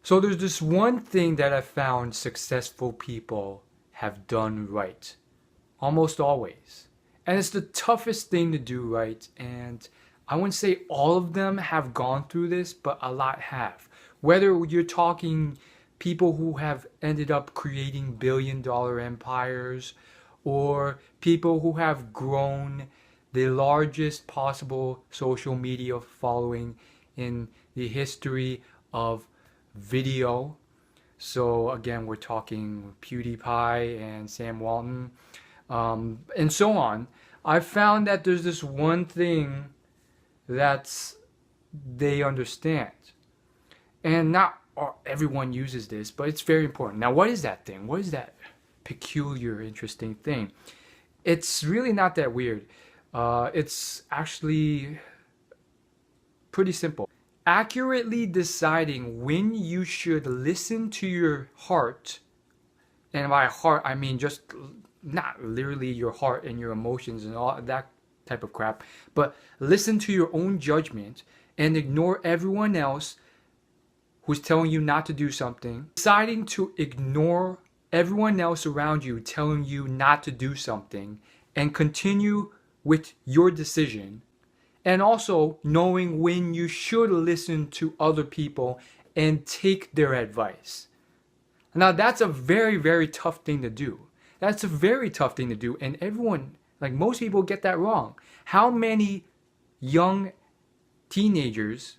So there's this one thing that I found successful people have done right, almost always. And it's the toughest thing to do right. And I wouldn't say all of them have gone through this, but a lot have. Whether you're talking people who have ended up creating billion-dollar empires, or people who have grown the largest possible social media following in the history of video. So again, we're talking PewDiePie and Sam Walton, and so on. I found that there's this one thing that's they understand, and not everyone uses this, but it's very important. Now, what is that thing? What is that peculiar, interesting thing? It's really not that weird. It's actually pretty simple. Accurately deciding when you should listen to your heart, and by heart I mean just not literally your heart and your emotions and all that type of crap, but listen to your own judgment and ignore everyone else who's telling you not to do something. Deciding to ignore everyone else around you telling you not to do something and continue with your decision. And also knowing when you should listen to other people and take their advice. Now that's a very, very tough thing to do. That's a very tough thing to do, and everyone, like most people, get that wrong. How many young teenagers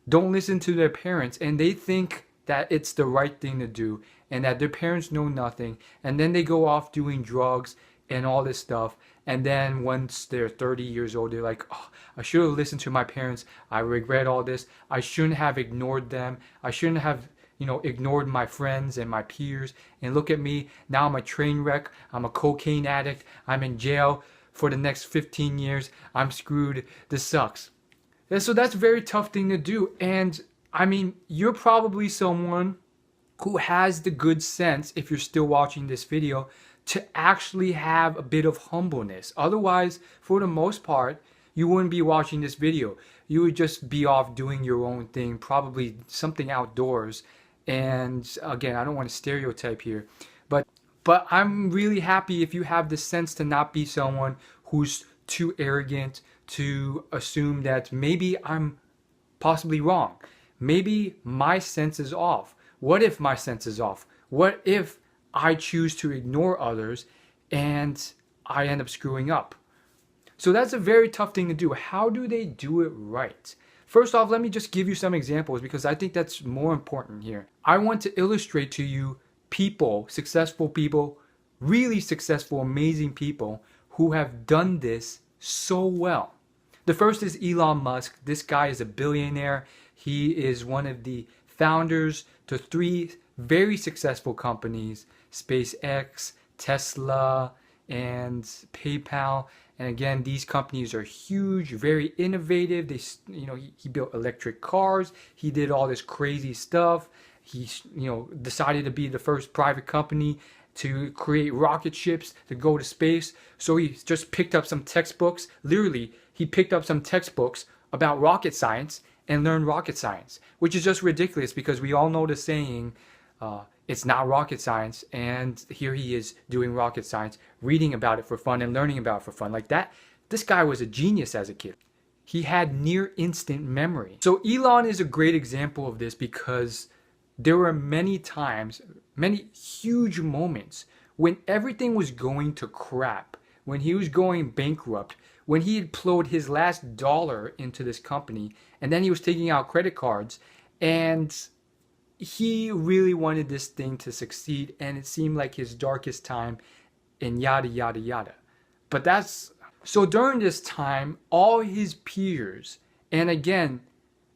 don't listen to their parents and they think that it's the right thing to do and that their parents know nothing, and then they go off doing drugs and all this stuff, and then once they're 30 years old, they're like, oh, I should have listened to my parents. I regret all this. I shouldn't have ignored them. I shouldn't have, ignored my friends and my peers. And look at me, now I'm a train wreck. I'm a cocaine addict. I'm in jail for the next 15 years. I'm screwed. This sucks. And so that's a very tough thing to do. And I mean, you're probably someone who has the good sense, if you're still watching this video, to actually have a bit of humbleness. Otherwise, for the most part, you wouldn't be watching this video. You would just be off doing your own thing, probably something outdoors. And again, I don't want to stereotype here, but I'm really happy if you have the sense to not be someone who's too arrogant to assume that maybe I'm possibly wrong. Maybe my sense is off. What if my sense is off? What if I choose to ignore others and I end up screwing up? So that's a very tough thing to do. How do they do it right? First off, let me just give you some examples because I think that's more important here. I want to illustrate to you people, successful people, really successful, amazing people who have done this so well. The first is Elon Musk. This guy is a billionaire. He is one of the founders to 3 very successful companies: SpaceX, Tesla, and PayPal. And again, these companies are huge, very innovative. He built electric cars. He did all this crazy stuff. He, decided to be the first private company to create rocket ships to go to space. So he just picked up some textbooks. Literally, he picked up some textbooks about rocket science and learned rocket science, which is just ridiculous because we all know the saying, it's not rocket science, and here he is doing rocket science, reading about it for fun and learning about it for fun. Like that, this guy was a genius as a kid. He had near instant memory. So Elon is a great example of this because there were many times, many huge moments when everything was going to crap, when he was going bankrupt, when he had plowed his last dollar into this company, and then he was taking out credit cards, and he really wanted this thing to succeed, and it seemed like his darkest time, and yada, yada, yada. But so during this time, all his peers, and again,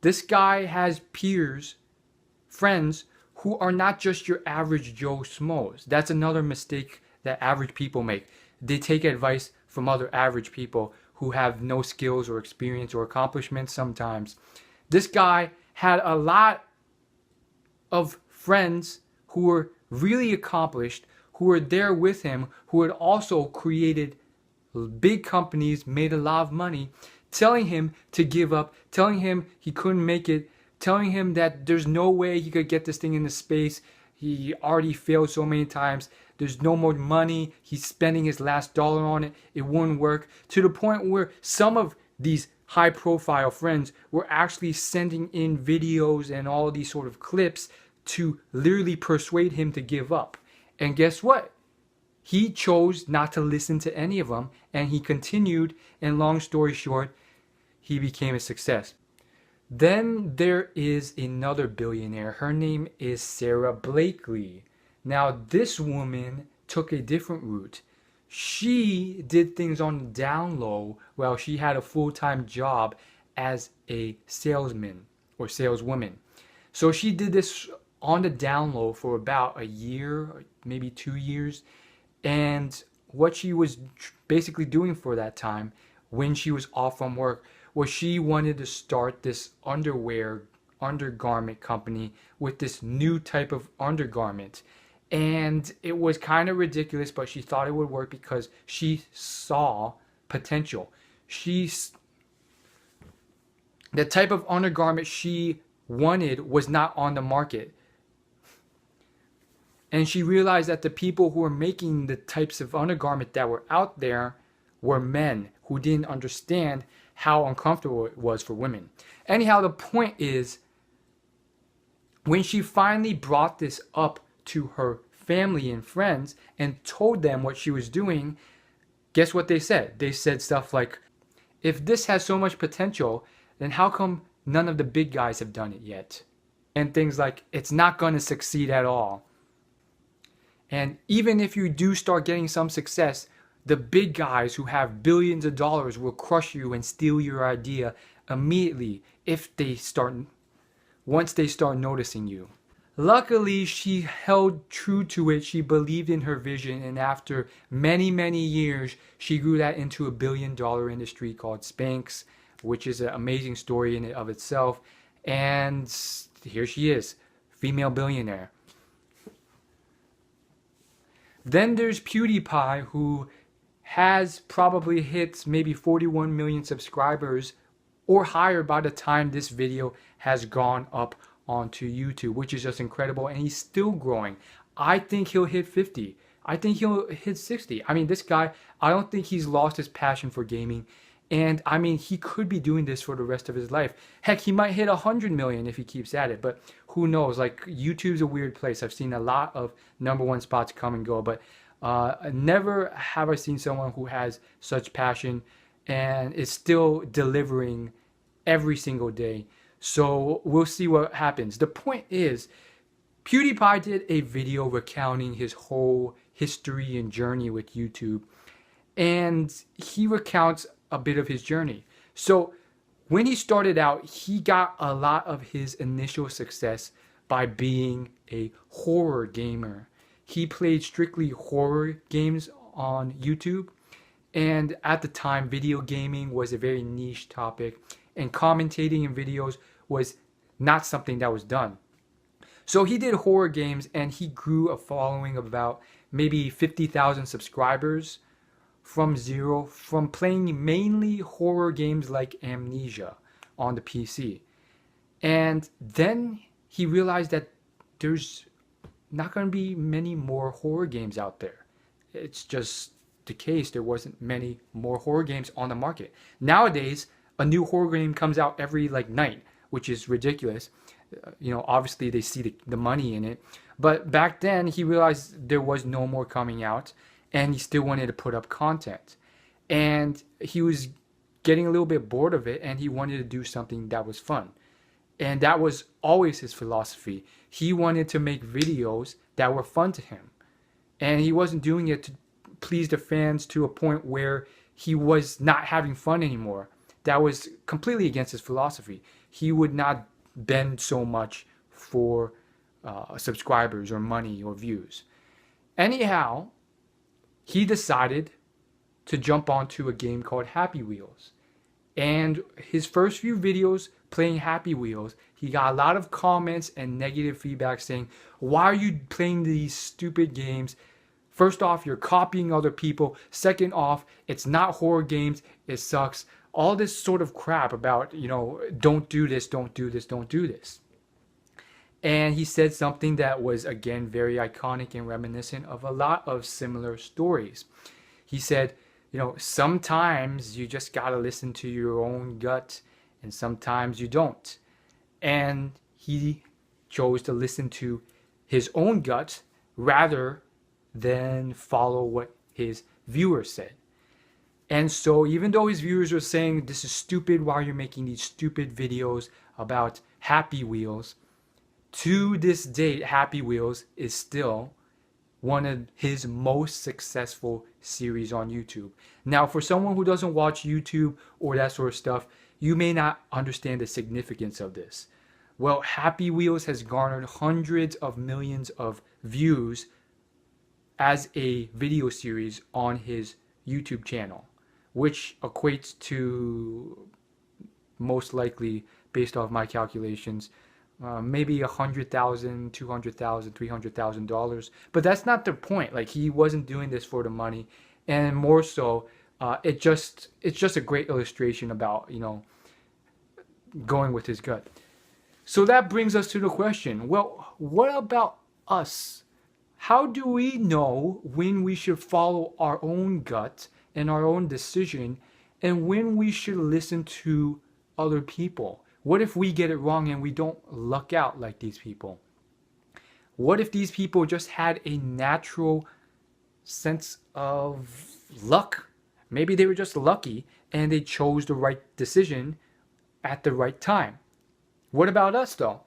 this guy has peers, friends, who are not just your average Joe Schmoes. That's another mistake that average people make. They take advice from other average people who have no skills or experience or accomplishments sometimes. This guy had a lot of friends who were really accomplished, who were there with him, who had also created big companies, made a lot of money, telling him to give up, telling him he couldn't make it telling him that there's no way he could get this thing into space. He already failed so many times. There's no more money. He's spending his last dollar on it. It wouldn't work. To the point where some of these high profile friends were actually sending in videos and all these sort of clips to literally persuade him to give up. And guess what? He chose not to listen to any of them, and he continued, and long story short, he became a success. Then there is another billionaire. Her name is Sarah Blakely. Now, this woman took a different route. She did things on the down low while she had a full-time job as a salesman or saleswoman. So she did this on the down low for about a year, maybe 2 years. And what she was basically doing for that time when she was off from work was she wanted to start this undergarment company with this new type of undergarment. And it was kind of ridiculous, but she thought it would work because she saw potential. The type of undergarment she wanted was not on the market. And she realized that the people who were making the types of undergarment that were out there were men who didn't understand how uncomfortable it was for women. Anyhow, the point is, when she finally brought this up to her family and friends and told them what she was doing, guess what they said? They said stuff like, if this has so much potential, then how come none of the big guys have done it yet? And things like, it's not going to succeed at all. And even if you do start getting some success, the big guys who have billions of dollars will crush you and steal your idea immediately once they start noticing you. Luckily, she held true to it. She believed in her vision, and after many, many years, she grew that into $1 billion industry called Spanx, which is an amazing story in and of itself. And here she is, female billionaire. Then there's PewDiePie, who has probably hit maybe 41 million subscribers or higher by the time this video has gone up onto YouTube, which is just incredible, and he's still growing. I think he'll hit 50. I think he'll hit 60. I mean, this guy, I don't think he's lost his passion for gaming, and I mean, he could be doing this for the rest of his life. Heck, he might hit 100 million if he keeps at it, but who knows? Like, YouTube's a weird place. I've seen a lot of #1 spots come and go, but never have I seen someone who has such passion and is still delivering every single day. So we'll see what happens. The point is, PewDiePie did a video recounting his whole history and journey with YouTube, and he recounts a bit of his journey. So when he started out, he got a lot of his initial success by being a horror gamer. He played strictly horror games on YouTube, and at the time, video gaming was a very niche topic, and commentating in videos was not something that was done. So he did horror games, and he grew a following of about maybe 50,000 subscribers from zero, from playing mainly horror games like Amnesia on the PC. And then he realized that there's not going to be many more horror games out there. It's just the case, there wasn't many more horror games on the market. Nowadays, a new horror game comes out every night, which is ridiculous. Obviously they see the money in it. But back then, he realized there was no more coming out, and he still wanted to put up content. And he was getting a little bit bored of it, and he wanted to do something that was fun. And that was always his philosophy. He wanted to make videos that were fun to him. And he wasn't doing it to please the fans to a point where he was not having fun anymore. That was completely against his philosophy. He would not bend so much for subscribers or money or views. Anyhow, he decided to jump onto a game called Happy Wheels. And his first few videos playing Happy Wheels, he got a lot of comments and negative feedback saying, why are you playing these stupid games? First off, you're copying other people. Second off, it's not horror games. It sucks. all this sort of crap about, don't do this, don't do this, don't do this. And he said something that was, again, very iconic and reminiscent of a lot of similar stories. He said, sometimes you just got to listen to your own gut, and sometimes you don't. And he chose to listen to his own gut rather than follow what his viewers said. And so even though his viewers were saying, this is stupid, why are you making these stupid videos about Happy Wheels, to this date, Happy Wheels is still one of his most successful series on YouTube. Now, for someone who doesn't watch YouTube or that sort of stuff, you may not understand the significance of this. Well, Happy Wheels has garnered hundreds of millions of views as a video series on his YouTube channel, which equates to, most likely, based off my calculations, maybe $100,000, $200,000, $300,000. But that's not the point. Like, he wasn't doing this for the money, and more so, it's just a great illustration about, going with his gut. So that brings us to the question, well, what about us? How do we know when we should follow our own gut and our own decision, and when we should listen to other people? What if we get it wrong and we don't luck out like these people? What if these people just had a natural sense of luck? Maybe they were just lucky and they chose the right decision at the right time. What about us, though?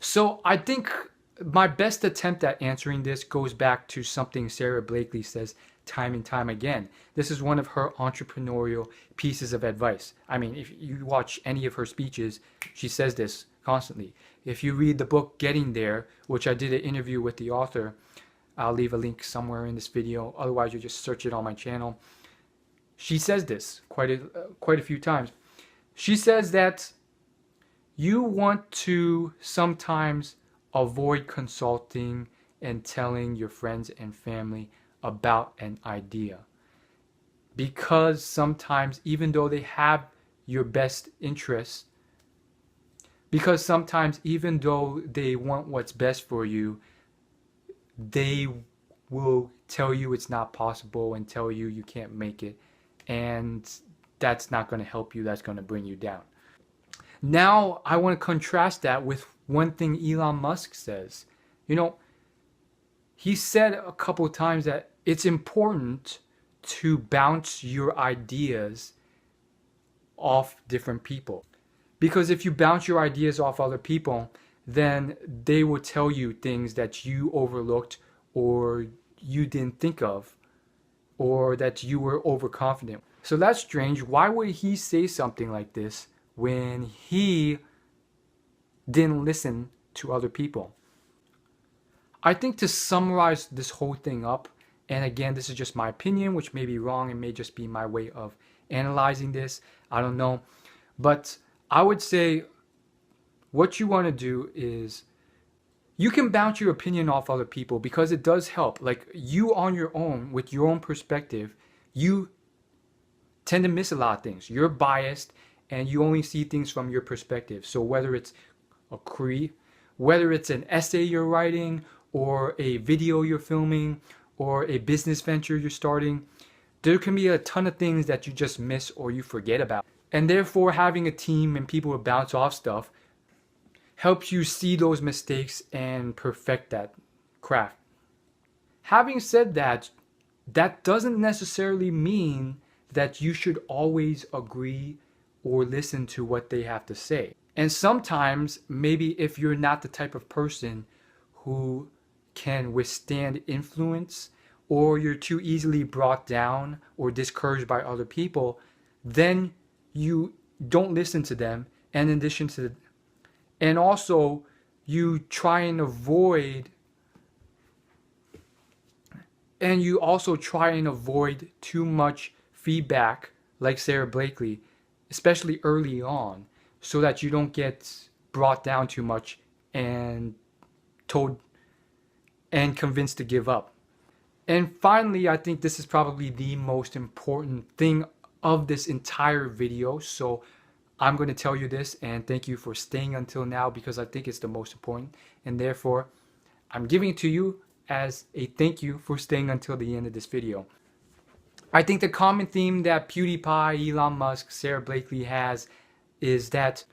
So I think my best attempt at answering this goes back to something Sarah Blakely says time and time again. This is one of her entrepreneurial pieces of advice. I mean, if you watch any of her speeches, she says this constantly. If you read the book Getting There, which I did an interview with the author, I'll leave a link somewhere in this video. Otherwise, you just search it on my channel. She says this quite a few times. She says that you want to sometimes avoid consulting and telling your friends and family about an idea, because sometimes, even though they have your best interests, because sometimes even though they want what's best for you, they will tell you it's not possible and tell you you can't make it, and that's not going to help you. That's going to bring you down. Now I want to contrast that with one thing Elon Musk says. He said a couple of times that it's important to bounce your ideas off different people. Because if you bounce your ideas off other people, then they will tell you things that you overlooked or you didn't think of, or that you were overconfident. So that's strange. Why would he say something like this when he didn't listen to other people? I think to summarize this whole thing up, and again, this is just my opinion, which may be wrong and may just be my way of analyzing this, I don't know, but I would say what you want to do is, you can bounce your opinion off other people because it does help. Like, you on your own, with your own perspective, you tend to miss a lot of things. You're biased and you only see things from your perspective. So whether it's whether it's an essay you're writing, or a video you're filming, or a business venture you're starting, there can be a ton of things that you just miss or you forget about. And therefore, having a team and people to bounce off stuff helps you see those mistakes and perfect that craft. Having said that, that doesn't necessarily mean that you should always agree or listen to what they have to say. And sometimes, maybe if you're not the type of person who can withstand influence, or you're too easily brought down or discouraged by other people, then you don't listen to them. And in addition to, and also you try and avoid, too much feedback, like Sarah Blakely, especially early on, so that you don't get brought down too much and told and convinced to give up. And finally, I think this is probably the most important thing of this entire video. So I'm going to tell you this, and thank you for staying until now, because I think it's the most important. And therefore, I'm giving it to you as a thank you for staying until the end of this video. I think the common theme that PewDiePie, Elon Musk, Sarah Blakely has is that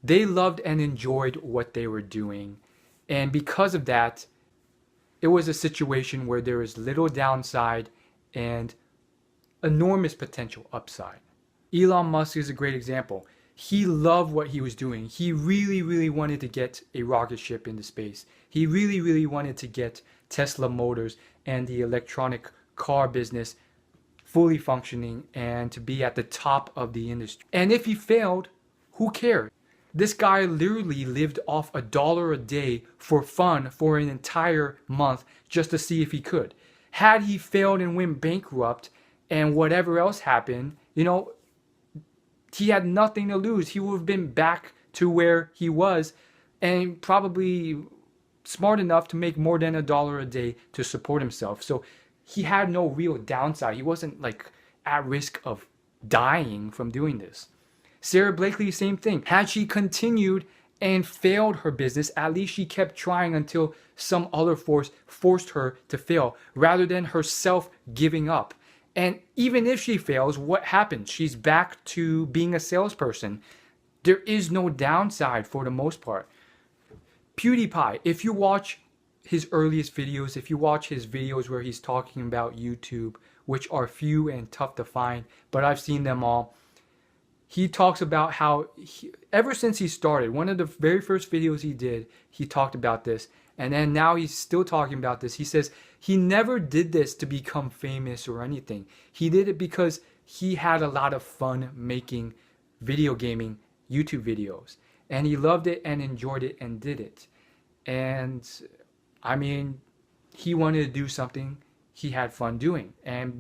they loved and enjoyed what they were doing. And because of that, it was a situation where there was little downside and enormous potential upside. Elon Musk is a great example. He loved what he was doing. He really, really wanted to get a rocket ship into space. He really, really wanted to get Tesla Motors and the electronic car business fully functioning and to be at the top of the industry. And if he failed, who cared? This guy literally lived off $1 a day for fun for an entire month just to see if he could. Had he failed and went bankrupt and whatever else happened, he had nothing to lose. He would have been back to where he was and probably smart enough to make more than $1 a day to support himself. So he had no real downside. He wasn't like at risk of dying from doing this. Sarah Blakely, same thing. Had she continued and failed her business, at least she kept trying until some other force forced her to fail, rather than herself giving up. And even if she fails, what happens? She's back to being a salesperson. There is no downside for the most part. PewDiePie, if you watch his earliest videos, if you watch his videos where he's talking about YouTube, which are few and tough to find, but I've seen them all, he talks about how ever since he started, one of the very first videos he did, he talked about this. And then now he's still talking about this. He says he never did this to become famous or anything. He did it because he had a lot of fun making video gaming YouTube videos. And he loved it and enjoyed it and did it. And I mean, he wanted to do something he had fun doing. And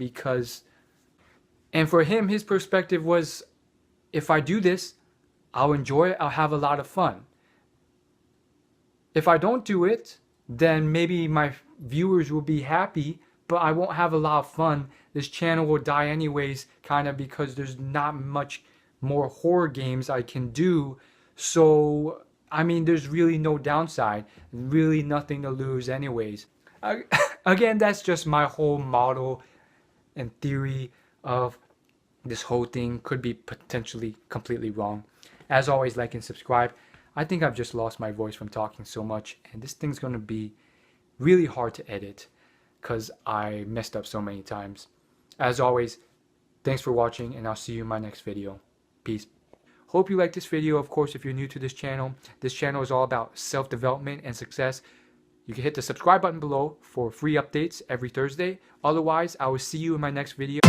for him, his perspective was, if I do this, I'll enjoy it, I'll have a lot of fun. If I don't do it, then maybe my viewers will be happy, but I won't have a lot of fun. This channel will die anyways, kind of, because there's not much more horror games I can do. So, I mean, there's really no downside, really nothing to lose anyways. Again, that's just my whole model and theory of this whole thing. Could be potentially completely wrong. As always, like and subscribe. I think I've just lost my voice from talking so much, and this thing's going to be really hard to edit because I messed up so many times. As always, thanks for watching, and I'll see you in my next video. Peace. Hope you liked this video. Of course, if you're new to this channel is all about self-development and success. You can hit the subscribe button below for free updates every Thursday. Otherwise, I will see you in my next video.